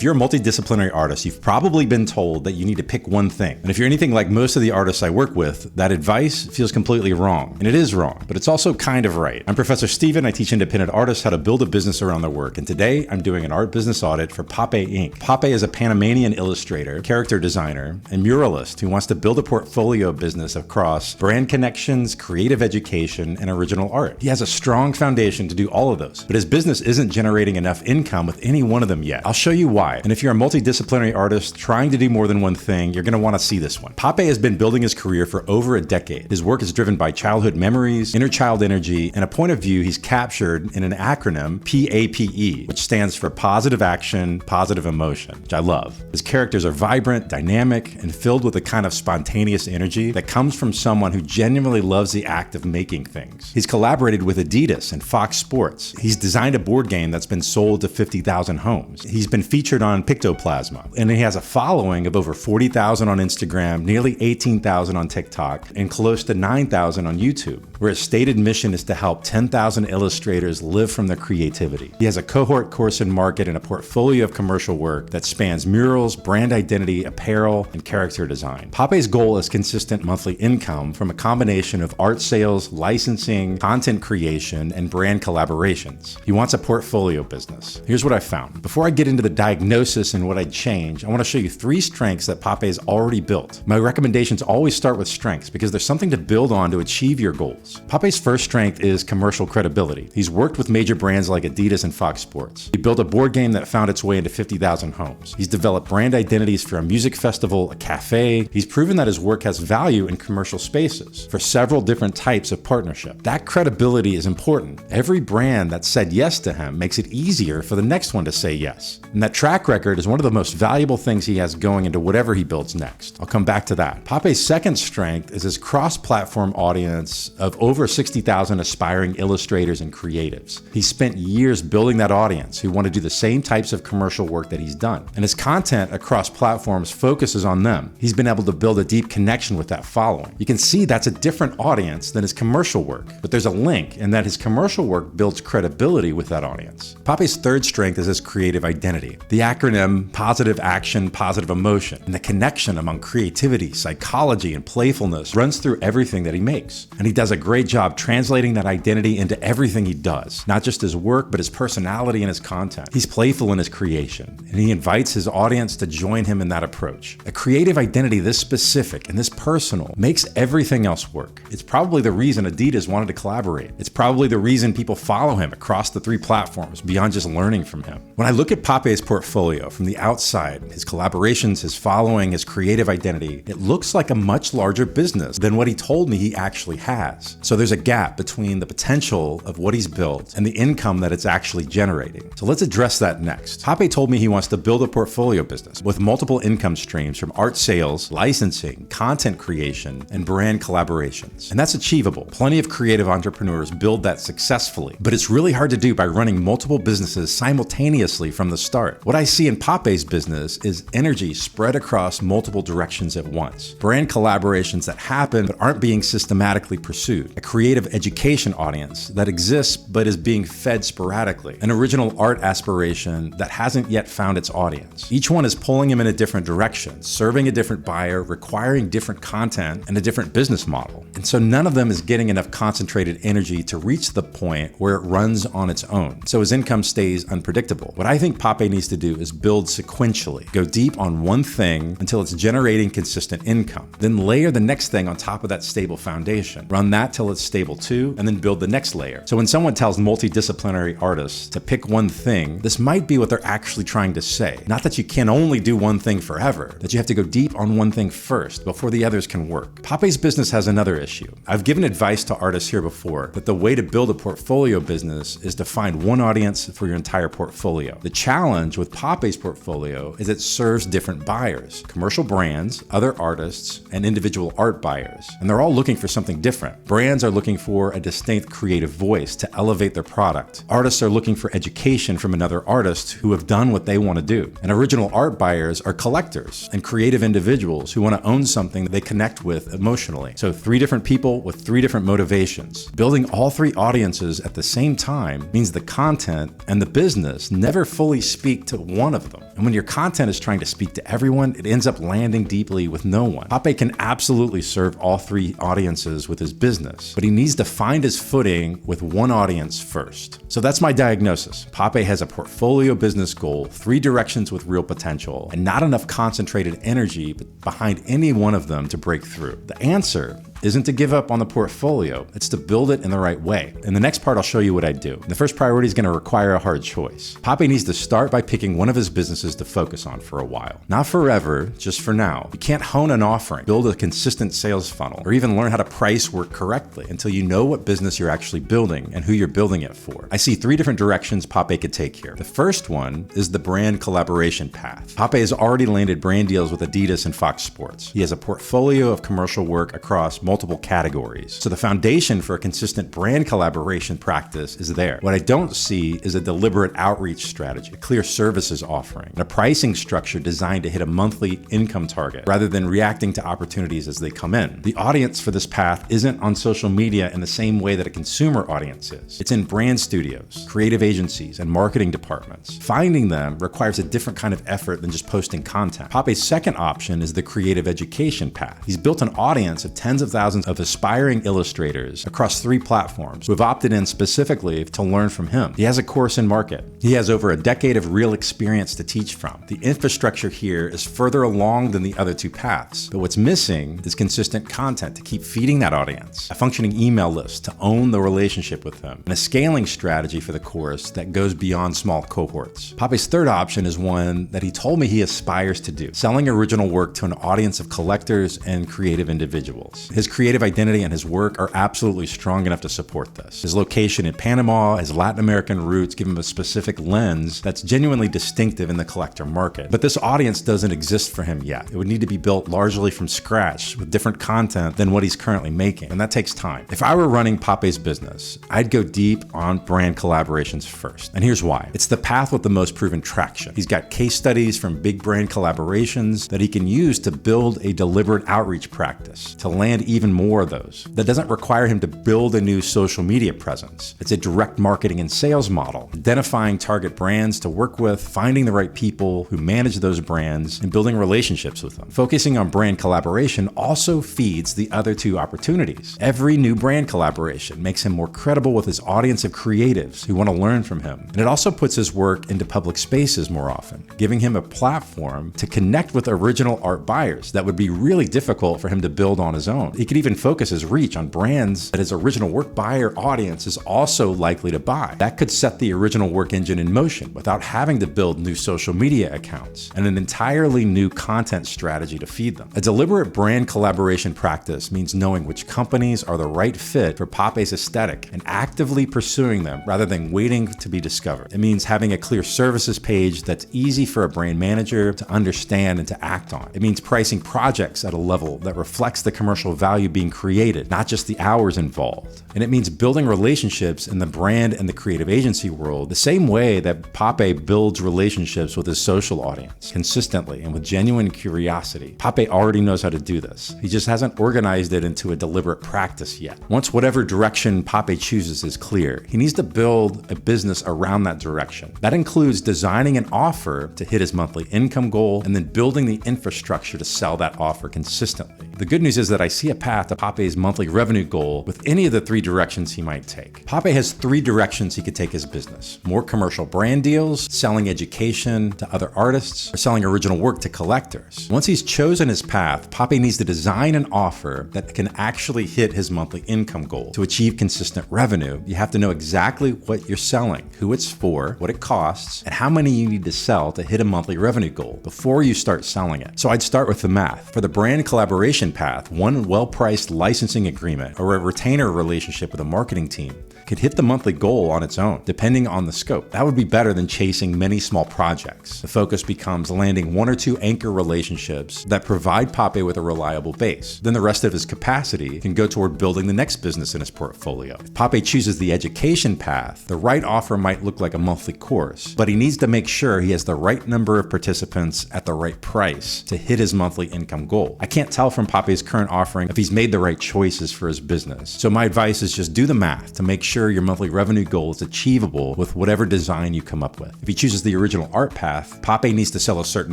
If you're a multidisciplinary artist, you've probably been told that you need to pick one thing. And if you're anything like most of the artists I work with, that advice feels completely wrong. And it is wrong, but it's also kind of right. I'm Professor Steven. I teach independent artists how to build a business around their work. And today I'm doing an art business audit for Pape Ink. Pape is a Panamanian illustrator, character designer, and muralist who wants to build a portfolio business across brand connections, creative education, and original art. He has a strong foundation to do all of those, but his business isn't generating enough income with any one of them yet. I'll show you why. And if you're a multidisciplinary artist trying to do more than one thing, you're going to want to see this one. Pape has been building his career for over a decade. His work is driven by childhood memories, inner child energy, and a point of view he's captured in an acronym, PAPE, which stands for Positive Action, Positive Emotion, which I love. His characters are vibrant, dynamic, and filled with a kind of spontaneous energy that comes from someone who genuinely loves the act of making things. He's collaborated with Adidas and Fox Sports. He's designed a board game that's been sold to 50,000 homes. He's been featured on Pictoplasma, and he has a following of over 40,000 on Instagram, nearly 18,000 on TikTok, and close to 9,000 on YouTube, where his stated mission is to help 10,000 illustrators live from their creativity. He has a cohort course and market and a portfolio of commercial work that spans murals, brand identity, apparel, and character design. Pape's goal is consistent monthly income from a combination of art sales, licensing, content creation, and brand collaborations. He wants a portfolio business. Here's what I found. Before I get into the diagnosis and what I'd change, I want to show you 3 strengths that Pape's already built. My recommendations always start with strengths because there's something to build on to achieve your goals. Pape's first strength is commercial credibility. He's worked with major brands like Adidas and Fox Sports. He built a board game that found its way into 50,000 homes. He's developed brand identities for a music festival, a cafe. He's proven that his work has value in commercial spaces for several different types of partnership. That credibility is important. Every brand that said yes to him makes it easier for the next one to say yes. And that track record is one of the most valuable things he has going into whatever he builds next. I'll come back to that. Pape's second strength is his cross-platform audience of over 60,000 aspiring illustrators and creatives. He spent years building that audience who want to do the same types of commercial work that he's done. And his content across platforms focuses on them. He's been able to build a deep connection with that following. You can see that's a different audience than his commercial work, but there's a link in that his commercial work builds credibility with that audience. Pape's third strength is his creative identity. The acronym Positive Action, Positive Emotion, and the connection among creativity, psychology, and playfulness runs through everything that he makes. And he does a great job translating that identity into everything he does, not just his work, but his personality and his content. He's playful in his creation, and he invites his audience to join him in that approach. A creative identity this specific and this personal makes everything else work. It's probably the reason Adidas wanted to collaborate. It's probably the reason people follow him across the 3 platforms beyond just learning from him. When I look at Pape's portfolio from the outside, his collaborations, his following, his creative identity, it looks like a much larger business than what he told me he actually has. So there's a gap between the potential of what he's built and the income that it's actually generating. So let's address that next. Pape told me he wants to build a portfolio business with multiple income streams from art sales, licensing, content creation, and brand collaborations. And that's achievable. Plenty of creative entrepreneurs build that successfully, but it's really hard to do by running multiple businesses simultaneously from the start. What I see in Pape's business is energy spread across multiple directions at once. Brand collaborations that happen but aren't being systematically pursued. A creative education audience that exists but is being fed sporadically. An original art aspiration that hasn't yet found its audience. Each one is pulling him in a different direction, serving a different buyer, requiring different content and a different business model. And so none of them is getting enough concentrated energy to reach the point where it runs on its own. So his income stays unpredictable. What I think Pape needs to do is build sequentially. Go deep on one thing until it's generating consistent income. Then layer the next thing on top of that stable foundation. Run that till it's stable too, and then build the next layer. So when someone tells multidisciplinary artists to pick one thing, this might be what they're actually trying to say. Not that you can only do one thing forever, that you have to go deep on one thing first before the others can work. Pape's business has another issue. I've given advice to artists here before that the way to build a portfolio business is to find one audience for your entire portfolio. The challenge with Pape's portfolio is it serves different buyers, commercial brands, other artists, and individual art buyers. And they're all looking for something different. Brands are looking for a distinct creative voice to elevate their product. Artists are looking for education from another artist who have done what they want to do. And original art buyers are collectors and creative individuals who want to own something that they connect with emotionally. So 3 different people with 3 different motivations. Building all 3 audiences at the same time means the content and the business never fully speak to one of them. And when your content is trying to speak to everyone, it ends up landing deeply with no one. Pape can absolutely serve all three audiences with his business, but he needs to find his footing with one audience first. So that's my diagnosis. Pape has a portfolio business goal, 3 directions with real potential, and not enough concentrated energy behind any one of them to break through. The answer isn't to give up on the portfolio, it's to build it in the right way. In the next part, I'll show you what I do. The first priority is going to require a hard choice. Pape needs to start by picking one of his businesses to focus on for a while. Not forever, just for now. You can't hone an offering, build a consistent sales funnel, or even learn how to price work correctly until you know what business you're actually building and who you're building it for. I see 3 different directions Pape could take here. The first one is the brand collaboration path. Pape has already landed brand deals with Adidas and Fox Sports. He has a portfolio of commercial work across multiple categories. So the foundation for a consistent brand collaboration practice is there. What I don't see is a deliberate outreach strategy, a clear services offering, and a pricing structure designed to hit a monthly income target rather than reacting to opportunities as they come in. The audience for this path isn't on social media in the same way that a consumer audience is. It's in brand studios, creative agencies, and marketing departments. Finding them requires a different kind of effort than just posting content. Pape's second option is the creative education path. He's built an audience of tens of thousands of aspiring illustrators across 3 platforms who have opted in specifically to learn from him. He has a course in market. He has over a decade of real experience to teach from. The infrastructure here is further along than the other 2 paths, but what's missing is consistent content to keep feeding that audience, a functioning email list to own the relationship with them, and a scaling strategy for the course that goes beyond small cohorts. Pape's third option is one that he told me he aspires to do, selling original work to an audience of collectors and creative individuals. His creative identity and his work are absolutely strong enough to support this. His location in Panama, his Latin American roots give him a specific lens that's genuinely distinctive in the collector market. But this audience doesn't exist for him yet. It would need to be built largely from scratch with different content than what he's currently making, and that takes time. If I were running Pape's business, I'd go deep on brand collaborations first. And here's why. It's the path with the most proven traction. He's got case studies from big brand collaborations that he can use to build a deliberate outreach practice, to land even more of those. That doesn't require him to build a new social media presence. It's a direct marketing and sales model, identifying target brands to work with, finding the right people who manage those brands, and building relationships with them. Focusing on brand collaboration also feeds the other 2 opportunities. Every new brand collaboration makes him more credible with his audience of creatives who want to learn from him. And it also puts his work into public spaces more often, giving him a platform to connect with original art buyers that would be really difficult for him to build on his own. He could even focus his reach on brands that his original work buyer audience is also likely to buy. That could set the original work engine in motion without having to build new social media accounts and an entirely new content strategy to feed them. A deliberate brand collaboration practice means knowing which companies are the right fit for Pape's aesthetic and actively pursuing them rather than waiting to be discovered. It means having a clear services page that's easy for a brand manager to understand and to act on. It means pricing projects at a level that reflects the commercial value being created, not just the hours involved. And it means building relationships in the brand and the creative agency world the same way that Pape builds relationships with his social audience, consistently and with genuine curiosity. Pape already knows how to do this. He just hasn't organized it into a deliberate practice yet. Once whatever direction Pape chooses is clear, he needs to build a business around that direction. That includes designing an offer to hit his monthly income goal and then building the infrastructure to sell that offer consistently. The good news is that I see a path to Pape's monthly revenue goal with any of the 3 directions he might take. Pape has 3 directions he could take his business: more commercial brand deals, selling education to other artists, or selling original work to collectors. Once he's chosen his path, Pape needs to design an offer that can actually hit his monthly income goal. To achieve consistent revenue, you have to know exactly what you're selling, who it's for, what it costs, and how many you need to sell to hit a monthly revenue goal before you start selling it. So I'd start with the math. For the brand collaboration path, one well-priced licensing agreement or a retainer relationship with a marketing team could hit the monthly goal on its own, depending on the scope. That would be better than chasing many small projects. The focus becomes landing 1 or 2 anchor relationships that provide Pape with a reliable base. Then the rest of his capacity can go toward building the next business in his portfolio. If Pape chooses the education path, the right offer might look like a monthly course, but he needs to make sure he has the right number of participants at the right price to hit his monthly income goal. I can't tell from Pape's current offering if he's made the right choices for his business. So my advice is just do the math to make sure sure your monthly revenue goal is achievable with whatever design you come up with. If he chooses the original art path, Pape needs to sell a certain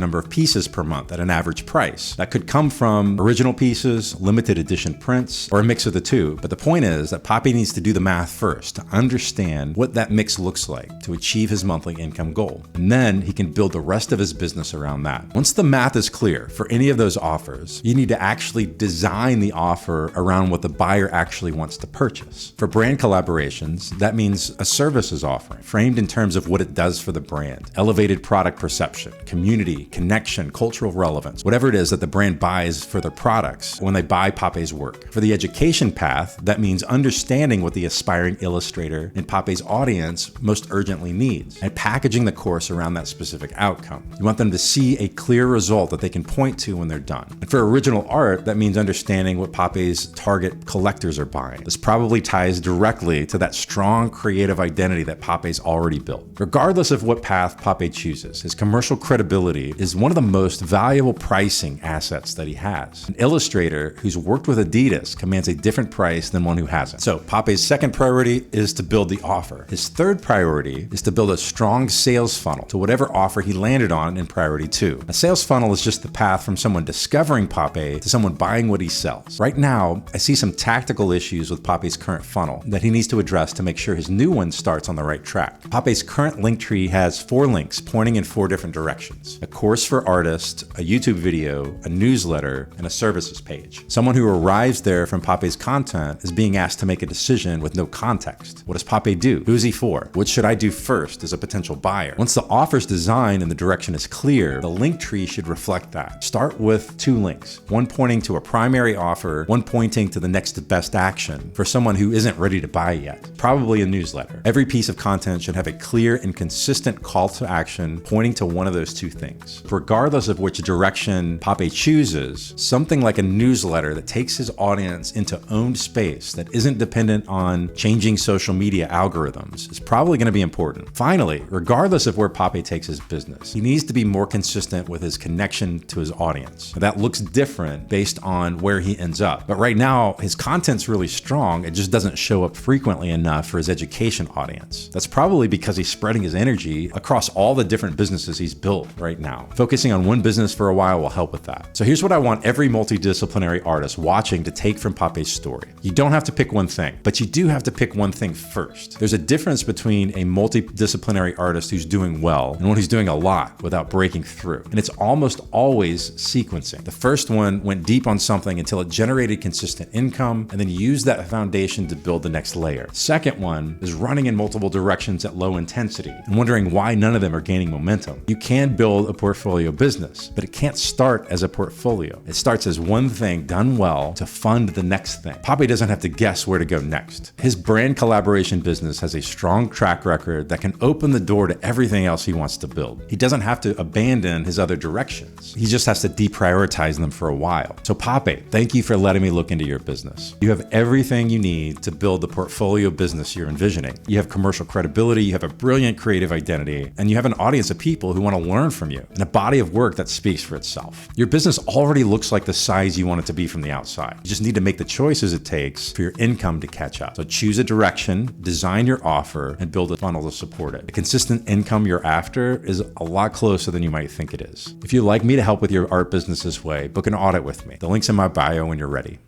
number of pieces per month at an average price. That could come from original pieces, limited edition prints, or a mix of the two. But the point is that Pape needs to do the math first to understand what that mix looks like to achieve his monthly income goal. And then he can build the rest of his business around that. Once the math is clear for any of those offers, you need to actually design the offer around what the buyer actually wants to purchase. For brand collaborations, that means a service is offering, framed in terms of what it does for the brand, elevated product perception, community, connection, cultural relevance, whatever it is that the brand buys for their products when they buy Pape's work. For the education path, that means understanding what the aspiring illustrator in Pape's audience most urgently needs and packaging the course around that specific outcome. You want them to see a clear result that they can point to when they're done. And for original art, that means understanding what Pape's target collectors are buying. This probably ties directly to that strong creative identity that Pape's already built. Regardless of what path Pape chooses, his commercial credibility is one of the most valuable pricing assets that he has. An illustrator who's worked with Adidas commands a different price than one who hasn't. So Pape's second priority is to build the offer. His third priority is to build a strong sales funnel to whatever offer he landed on in priority 2. A sales funnel is just the path from someone discovering Pape to someone buying what he sells. Right now, I see some tactical issues with Pape's current funnel that he needs to address to make sure his new one starts on the right track. Pape's current link tree has 4 links pointing in 4 different directions: a course for artists, a YouTube video, a newsletter, and a services page. Someone who arrives there from Pape's content is being asked to make a decision with no context. What does Pape do? Who is he for? What should I do first as a potential buyer? Once the offer's design and the direction is clear, the link tree should reflect that. Start with 2 links, one pointing to a primary offer, one pointing to the next best action for someone who isn't ready to buy yet. Probably a newsletter. Every piece of content should have a clear and consistent call to action pointing to one of those 2 things. Regardless of which direction Pape chooses, something like a newsletter that takes his audience into owned space that isn't dependent on changing social media algorithms is probably going to be important. Finally, regardless of where Pape takes his business, he needs to be more consistent with his connection to his audience. That looks different based on where he ends up. But right now, his content's really strong. It just doesn't show up frequently enough for his education audience. That's probably because he's spreading his energy across all the different businesses he's built right now. Focusing on one business for a while will help with that. So here's what I want every multidisciplinary artist watching to take from Pape's story. You don't have to pick one thing, but you do have to pick one thing first. There's a difference between a multidisciplinary artist who's doing well and one who's doing a lot without breaking through. And it's almost always sequencing. The first one went deep on something until it generated consistent income and then used that foundation to build the next layer. Second one is running in multiple directions at low intensity and wondering why none of them are gaining momentum. You can build a portfolio business, but it can't start as a portfolio. It starts as one thing done well to fund the next thing. Pape doesn't have to guess where to go next. His brand collaboration business has a strong track record that can open the door to everything else he wants to build. He doesn't have to abandon his other directions. He just has to deprioritize them for a while. So Pape, thank you for letting me look into your business. You have everything you need to build the portfolio business you're envisioning. You have commercial credibility, you have a brilliant creative identity, and you have an audience of people who want to learn from you and a body of work that speaks for itself. Your business already looks like the size you want it to be from the outside. You just need to make the choices it takes for your income to catch up. So choose a direction, design your offer, and build a funnel to support it. The consistent income you're after is a lot closer than you might think it is. If you'd like me to help with your art business this way, book an audit with me. The link's in my bio when you're ready.